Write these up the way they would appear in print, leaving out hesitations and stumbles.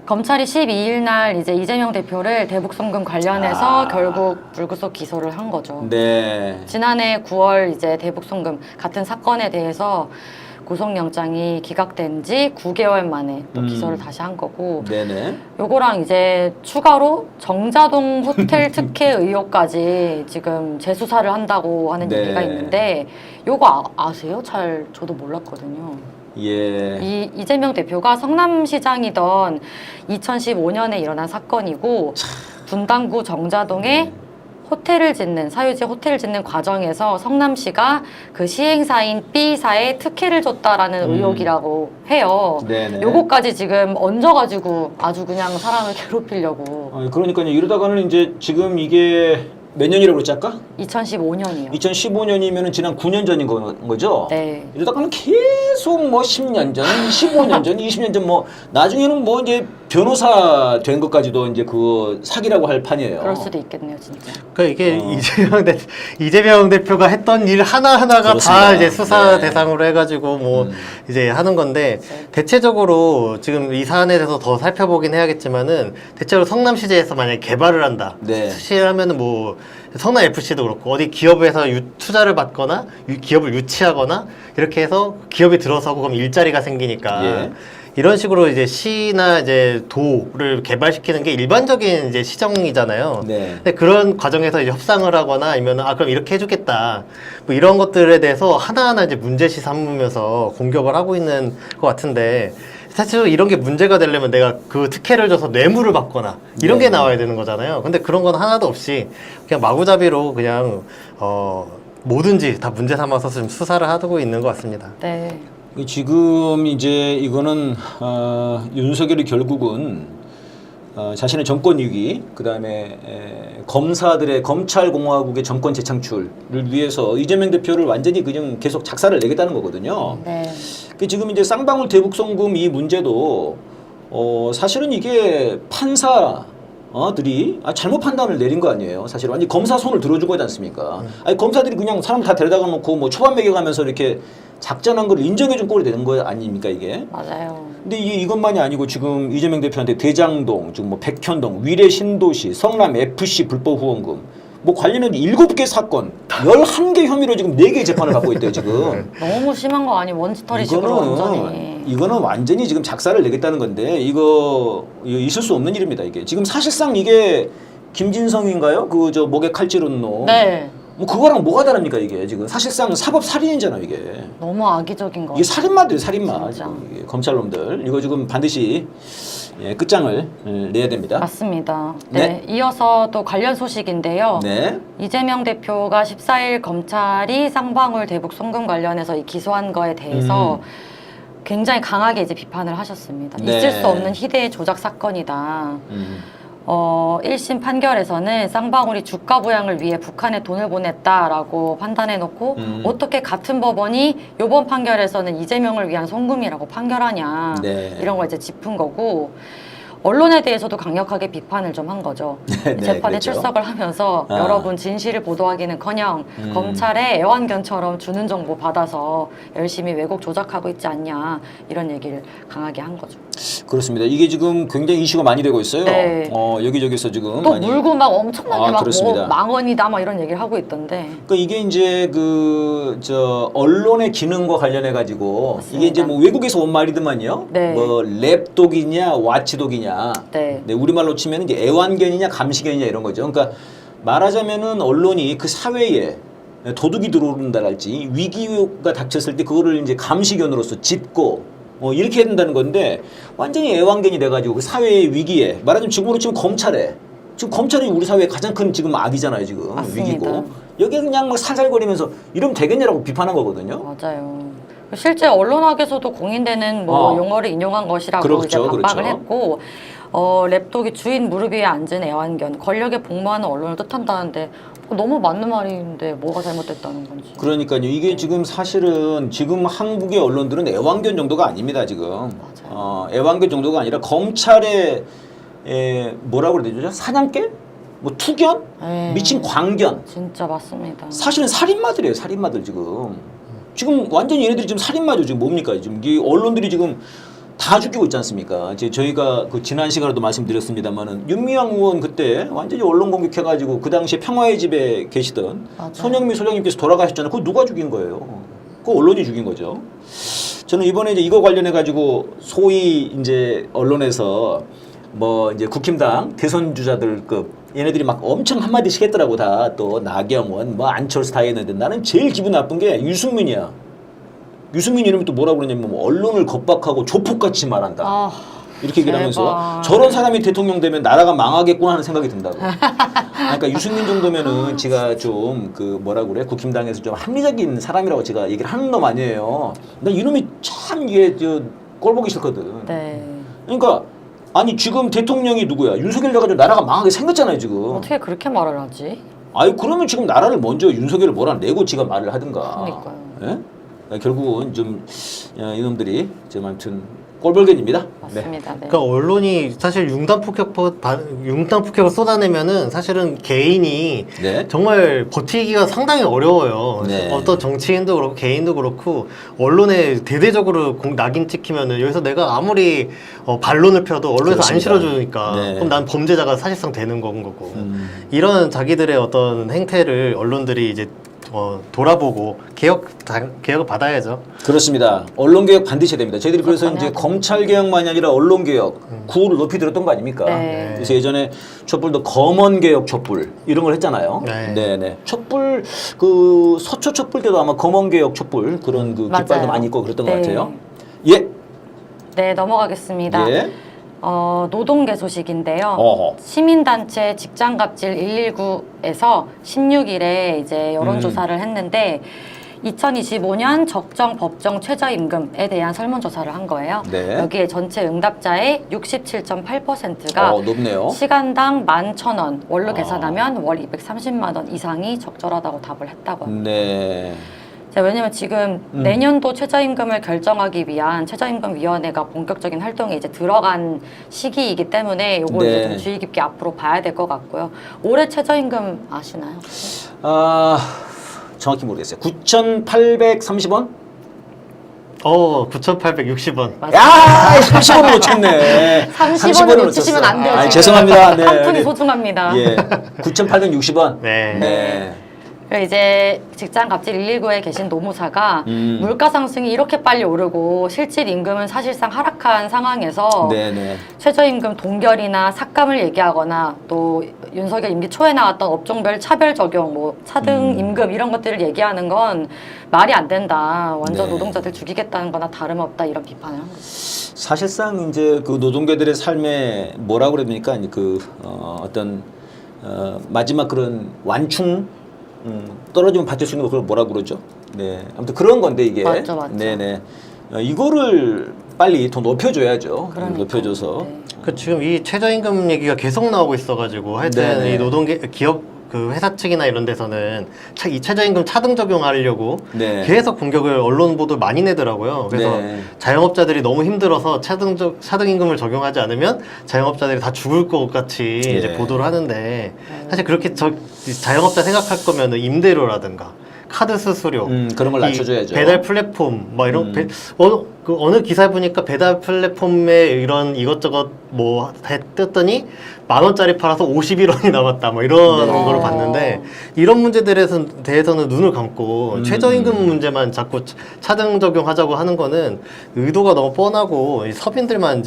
검찰이 12일 날 이제 이재명 대표를 대북 송금 관련해서 결국 불구속 기소를 한 거죠. 네. 지난해 9월 이제 대북 송금 같은 사건에 대해서 구속영장이 기각된 지 9개월 만에 또 기소를 다시 한 거고, 네네. 요거랑 이제 추가로 정자동 호텔 특혜 의혹까지 지금 재수사를 한다고 하는 네. 얘기가 있는데, 요거 아세요? 잘 저도 몰랐거든요. 예. 이재명 대표가 성남시장이던 2015년에 일어난 사건이고, 분당구 정자동에 호텔을 짓는, 사유지 호텔을 짓는 과정에서 성남시가 그 시행사인 B사에 특혜를 줬다라는 의혹이라고 해요. 네네. 요거까지 지금 얹어가지고 아주 그냥 사람을 괴롭히려고. 그러니까요. 이러다가는 이제 지금 이게 몇 년이라고 그랬지 아까? 2015년이요. 2015년이면 지난 9년 전인 거죠? 네. 이러다가는 계속 뭐 10년 전, 15년 전, 20년 전 뭐 나중에는 뭐 이제 변호사 된 것까지도 이제 그 사기라고 할 판이에요. 그럴 수도 있겠네요, 진짜. 그러니까 이게 이재명 대표가 했던 일 하나하나가 그렇습니다. 다 이제 수사 네. 대상으로 해가지고 뭐 이제 하는 건데, 대체적으로 지금 이 사안에 대해서 더 살펴보긴 해야겠지만은, 대체로 성남시제에서 만약에 개발을 한다. 네. 사실하면은 뭐 성남 FC도 그렇고 어디 기업에서 투자를 받거나 기업을 유치하거나 이렇게 해서 기업이 들어서고 그럼 일자리가 생기니까. 예. 이런 식으로 이제 시나 이제 도를 개발시키는 게 일반적인 이제 시정이잖아요. 네. 근데 그런 과정에서 이제 협상을 하거나 아니면 그럼 이렇게 해주겠다. 뭐 이런 것들에 대해서 하나하나 이제 문제시 삼으면서 공격을 하고 있는 것 같은데, 사실 이런 게 문제가 되려면 내가 그 특혜를 줘서 뇌물을 받거나 이런 게 나와야 되는 거잖아요. 근데 그런 건 하나도 없이 그냥 마구잡이로 그냥 뭐든지 다 문제 삼아서 지금 수사를 하고 있는 것 같습니다. 네. 지금 이제 이거는 윤석열이 결국은 자신의 정권 위기, 그 다음에 검사들의 검찰공화국의 정권 재창출을 위해서 이재명 대표를 완전히 그냥 계속 작사를 내겠다는 거거든요. 네. 지금 이제 쌍방울 대북 송금 이 문제도 사실은 이게 판사들이 잘못 판단을 내린 거 아니에요. 사실 완전 검사 손을 들어주고 하지 않습니까? 아니 검사들이 그냥 사람 다 데려다가 놓고 뭐 초반 매겨가면서 이렇게 작전한 걸 인정해준 꼴이 되는 거 아닙니까 이게? 맞아요. 근데 이게 이것만이 아니고 지금 이재명 대표한테 대장동, 지금 뭐 백현동, 위례 신도시, 성남 FC 불법 후원금 뭐 관련된 7개 사건, 11개 혐의로 지금 4개 재판을 받고 있대요 지금. 너무 심한 거 아니에요? 먼지털이식으로 완전히. 이거는 완전히 지금 작사를 내겠다는 건데 이거 있을 수 없는 일입니다 이게. 지금 사실상 이게 김진성인가요? 그 저 목에 칼 찌른 놈. 네. 뭐 그거랑 뭐가 다릅니까 이게 지금 사실상 사법 살인이잖아요 이게. 너무 악의적인 거. 이게 살인마들이에요 살인마. 진짜. 이게 검찰놈들 이거 지금 반드시 끝장을 내야 됩니다. 맞습니다. 네. 이어서 또 관련 소식인데요. 네. 이재명 대표가 14일 검찰이 쌍방울 대북 송금 관련해서 기소한 거에 대해서 굉장히 강하게 이제 비판을 하셨습니다. 네. 있을 수 없는 희대의 조작 사건이다. 1심 판결에서는 쌍방울이 주가 부양을 위해 북한에 돈을 보냈다라고 판단해놓고 어떻게 같은 법원이 이번 판결에서는 이재명을 위한 송금이라고 판결하냐, 네. 이런 걸 이제 짚은 거고, 언론에 대해서도 강력하게 비판을 좀 한 거죠. 네, 재판에 그랬죠. 출석을 하면서 여러분 진실을 보도하기는커녕 검찰에 애완견처럼 주는 정보 받아서 열심히 왜곡 조작하고 있지 않냐, 이런 얘기를 강하게 한 거죠. 그렇습니다. 이게 지금 굉장히 이슈가 많이 되고 있어요. 네. 여기저기서 지금 또 많이. 물고 막 엄청나게 막 그렇습니다. 뭐 망언이다 막 이런 얘기를 하고 있던데. 그러니까 이게 이제 언론의 기능과 관련해 가지고 이게 이제 뭐 외국에서 온 말이더만요. 네. 뭐 랩독이냐 와치독이냐. 네. 우리말로 치면 이제 애완견이냐 감시견이냐 이런 거죠. 그러니까 말하자면은 언론이 그 사회에 도둑이 들어온다랄지 위기가 닥쳤을 때 그거를 이제 감시견으로서 짚고 이렇게 해야 된다는 건데 완전히 애완견이 돼가지고 그 사회의 위기에 말하자면 지금으로 치면 지금 검찰이 우리 사회의 가장 큰 지금 악이잖아요 지금. 맞습니다. 위기고 여기 그냥 막 살살거리면서 이러면 되겠냐라고 비판한 거거든요. 맞아요. 실제 언론학에서도 공인되는 뭐 용어를 인용한 것이라고 그렇죠, 이제 반박을 그렇죠. 했고, 랩독이 주인 무릎 위에 앉은 애완견, 권력에 복무하는 언론을 뜻한다는데 너무 맞는 말인데 뭐가 잘못됐다는 건지. 그러니까요. 이게 지금 사실은 지금 한국의 언론들은 애완견 정도가 아닙니다 지금. 애완견 정도가 아니라 검찰의 뭐라고 그래야 되죠? 사냥개? 뭐 투견? 네. 미친 광견. 진짜 맞습니다. 사실은 살인마들이에요. 살인마들 지금. 지금 완전히 얘네들이 지금 살인마죠. 지금 뭡니까? 지금 이 언론들이 지금 다 죽이고 있지 않습니까? 이제 저희가 그 지난 시간에도 말씀드렸습니다만은 윤미향 의원 그때 완전히 언론 공격해가지고 그 당시에 평화의 집에 계시던 맞아요. 손영미 소장님께서 돌아가셨잖아요. 그거 누가 죽인 거예요? 그거 언론이 죽인 거죠. 저는 이번에 이제 이거 관련해 가지고 소위 이제 언론에서 뭐 이제 국힘당 대선 주자들급 얘네들이 막 엄청 한마디씩 했더라고. 다 또 나경원 뭐 안철수 다 했는데 나는 제일 기분 나쁜 게 유승민이야. 유승민 이름이 또 뭐라고 그러냐면 뭐 언론을 겁박하고 조폭같이 말한다. 아, 이렇게 얘기를 제발. 하면서 저런 사람이 대통령 되면 나라가 망하겠구나 하는 생각이 든다고. 그러니까 유승민 정도면은 제가 좀 그 뭐라고 그래 국힘당에서 좀 합리적인 사람이라고 제가 얘기를 하는 놈 아니에요. 나 이놈이 참 이게 저 꼴 보기 싫거든. 네. 그러니까 아니 지금 대통령이 누구야? 윤석열 돼가지고 나라가 망하게 생겼잖아요 지금. 어떻게 그렇게 말을 하지? 아니 그러면 지금 나라를 먼저 윤석열을 몰아내고 지가 말을 하든가. 그러니까요. 예? 그러니까 결국은 좀 이놈들이 좀 아무튼 꼴불견입니다. 맞습니다. 네. 그러니까 언론이 사실 융단 폭격을 쏟아내면은 사실은 개인이 네. 정말 버티기가 상당히 어려워요. 네. 어떤 정치인도 그렇고 개인도 그렇고 언론에 대대적으로 낙인 찍히면은 여기서 내가 아무리 반론을 펴도 언론에서 안 그렇습니다. 실어주니까 네. 그럼 난 범죄자가 사실상 되는 거고 이런 자기들의 어떤 행태를 언론들이 이제 돌아보고 개혁을 받아야죠. 그렇습니다. 언론개혁 반드시 해야 됩니다. 저희들이 그래서 그렇군요. 이제 검찰개혁만이 아니라 언론개혁 구호를 높이 들었던 거 아닙니까? 네. 그래서 예전에 촛불도 검언개혁 촛불 이런 걸 했잖아요. 네. 네네. 촛불 그 서초 촛불 때도 아마 검언개혁 촛불 그런 그 깃발도 맞아요. 많이 있고 그랬던 네. 것 같아요. 예. 네, 넘어가겠습니다. 예. 노동계 소식인데요. 어허. 시민단체 직장갑질 119에서 16일에 이제 여론조사를 했는데 2025년 적정 법정 최저임금에 대한 설문조사를 한 거예요. 네. 여기에 전체 응답자의 67.8%가 높네요. 시간당 11,000원, 월로 아. 계산하면 월 230만 원 이상이 적절하다고 답을 했다고 합니다. 네. 자, 왜냐면 지금 내년도 최저임금을 결정하기 위한 최저임금위원회가 본격적인 활동에 이제 들어간 시기이기 때문에 요걸 네. 이제 좀 주의 깊게 앞으로 봐야 될 것 같고요. 올해 최저임금 아시나요? 혹시? 정확히 모르겠어요. 9,830원? 9,860원. 맞아요. 야, 30원을 놓쳤네. 30원을 놓치시면 안 돼요. 아, 지금. 죄송합니다. 네. 한 푼이 소중합니다. 예. 9,860원. 네. 네. 그리고 이제 직장 갑질 119에 계신 노무사가 물가 상승이 이렇게 빨리 오르고 실질 임금은 사실상 하락한 상황에서 네네. 최저임금 동결이나 삭감을 얘기하거나 또 윤석열 임기 초에 나왔던 업종별 차별 적용, 뭐 차등 임금 이런 것들을 얘기하는 건 말이 안 된다. 완전 네. 노동자들 죽이겠다는 거나 다름없다 이런 비판을 한 거죠. 사실상 이제 그 노동계들의 삶에 뭐라 그래야 됩니까? 그 어떤 마지막 그런 완충 떨어지면 받을 수 있는 거 그걸 뭐라 그러죠? 네. 아무튼 그런 건데 이게. 맞죠, 맞죠. 네네. 이거를 빨리 더 높여줘야죠. 그러니까. 높여줘서. 네. 지금 이 최저임금 얘기가 계속 나오고 있어가지고 하여튼 네네. 이 기업 그 회사 측이나 이런 데서는 이 최저임금 차등 적용하려고 네. 계속 공격을 언론 보도 많이 내더라고요. 그래서 네. 자영업자들이 너무 힘들어서 차등임금을 적용하지 않으면 자영업자들이 다 죽을 것 같이 예. 이제 보도를 하는데 사실 그렇게 자영업자 생각할 거면은 임대료라든가 카드 수수료, 그런 걸 이 낮춰줘야죠. 배달 플랫폼 뭐 이런 어느 기사에 보니까 배달 플랫폼에 이런 이것저것 뭐 떴더니 10,000원짜리 팔아서 51원이 남았다 뭐 이런 네. 걸 봤는데 이런 문제들에 대해서는 눈을 감고 최저임금 문제만 자꾸 차등 적용하자고 하는 거는 의도가 너무 뻔하고 이 서민들만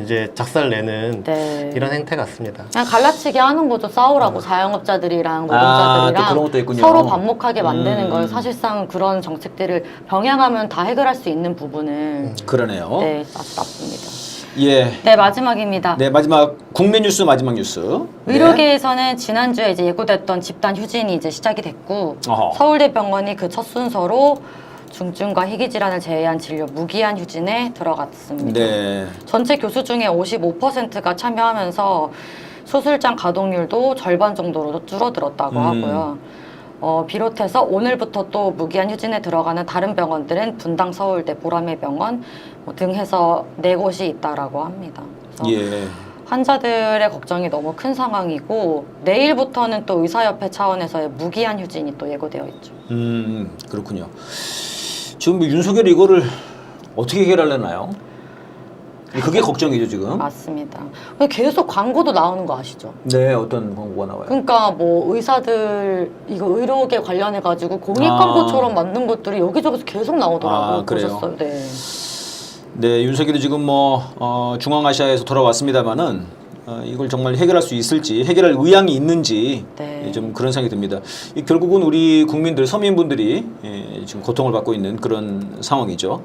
이제 작살내는 네. 이런 행태 같습니다. 그냥 갈라치기 하는 거죠. 싸우라고 자영업자들이랑 또 노동자들이랑 그런 것도 있군요. 서로 반목하게 만드는 걸 사실상 그런 정책들을 병행하면 다 해결할 수 있는 부분을 그러네요. 네, 아주 나쁩니다. 예. 네, 마지막입니다. 네, 마지막 국내 뉴스 마지막 뉴스. 의료계에서는 지난주에 이제 예고됐던 집단 휴진이 이제 시작이 됐고 어허. 서울대병원이 그 첫 순서로 중증과 희귀 질환을 제외한 진료 무기한 휴진에 들어갔습니다. 네. 전체 교수 중에 55%가 참여하면서 수술장 가동률도 절반 정도로 줄어들었다고 하고요. 비롯해서 오늘부터 또 무기한 휴진에 들어가는 다른 병원들은 분당 서울대 보라매 병원 등 해서 4곳이 있다라고 합니다. 그래서 예. 환자들의 걱정이 너무 큰 상황이고 내일부터는 또 의사협회 차원에서의 무기한 휴진이 또 예고되어 있죠. 그렇군요. 지금 뭐 윤석열이 이거를 어떻게 해결하려나요? 그게 걱정이죠 지금. 맞습니다. 근데 계속 광고도 나오는 거 아시죠? 네, 어떤 광고가 나와요? 그러니까 뭐 의사들 이거 의료계 관련해 가지고 공익 광고처럼 만든 것들이 여기저기서 계속 나오더라고요. 그래요? 보셨어요? 네. 네, 윤석열이 지금 뭐 중앙아시아에서 돌아왔습니다만은 이걸 정말 해결할 수 있을지, 해결할 의향이 있는지 네. 좀 그런 생각이 듭니다. 결국은 우리 국민들, 서민분들이 지금 고통을 받고 있는 그런 상황이죠.